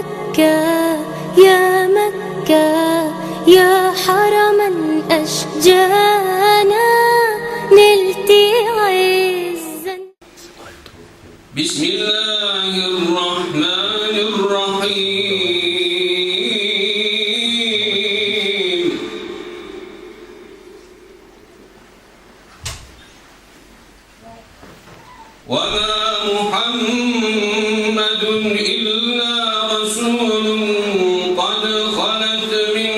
مكة يا مكة يا حرما أشجانا نلت عزا. بسم الله الرحمن الرحيم. وما محمد إلا رسول قد خلت من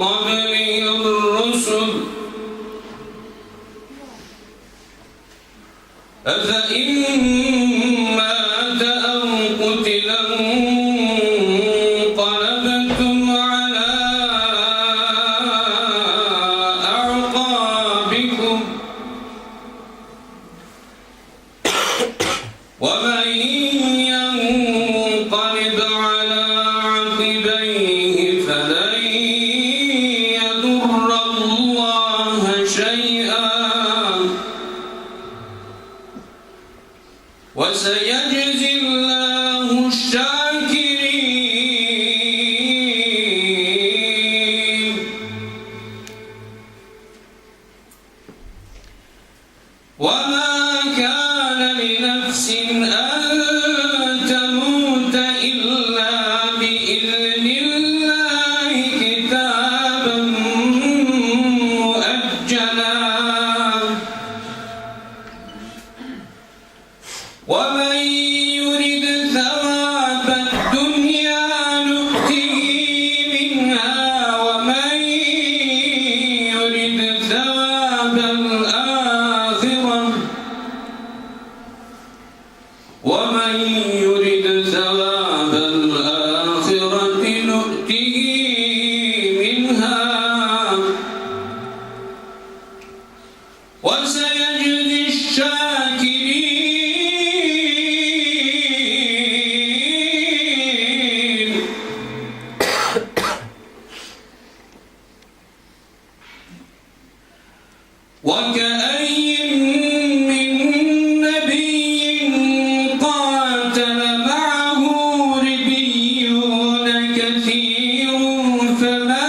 قبله الرسل أفإن مات أو قتل انقلبتم على أعقابكم ومن ينقلب على عقبيه فلن يضر الله شيئا وسيجزي الله الشاكرين. وما كان لنفس أن تموت إلا بإذن الله كتابا مؤجلا ومن يرد ثواب الدنيا نؤته منها ومن يرد ثواب الآخرة نؤته منها وسيجزي الشاكرين. وكأين من نبي قاتل معه ربيون كثير فما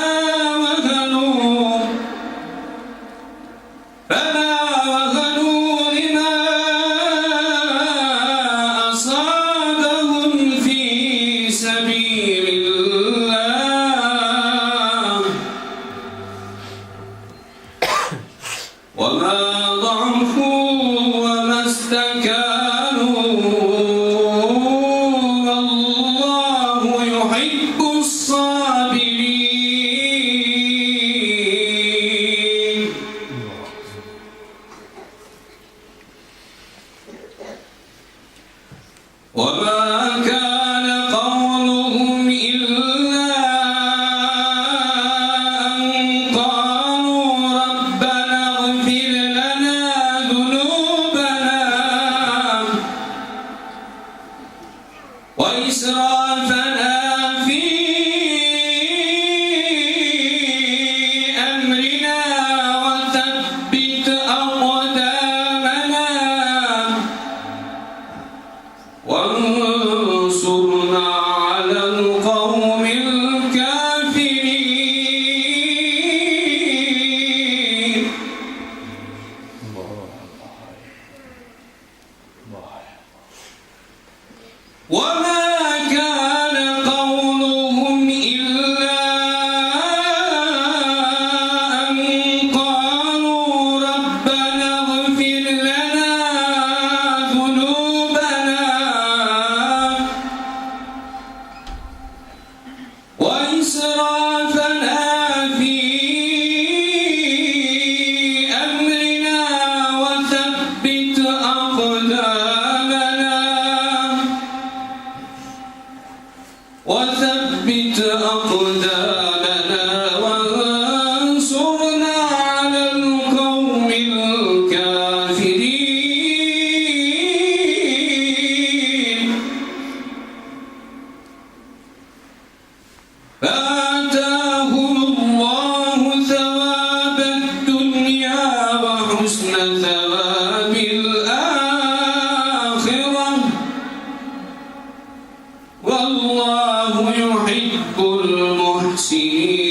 وهنوا لما أصابهم في سبيل الله وما ضعفوا وما استكانوا والله يحب الصابرين. وما كان قولهم إلا أن قالوا ربنا اغفر لنا ذنوبنا وإسرافنا في أمرنا وثبت أقدامنا وانصرنا على القوم الكافرين. وما كان قولهم إلا أن قالوا ربنا اغفر لنا ذنوبنا وإسرافنا في أمرنا وثبت أقدامنا وانصرنا على القوم الكافرين. فآتاهم الله ثواب الدنيا وحسن ثواب الآخرة والله والله يحب المحسنين.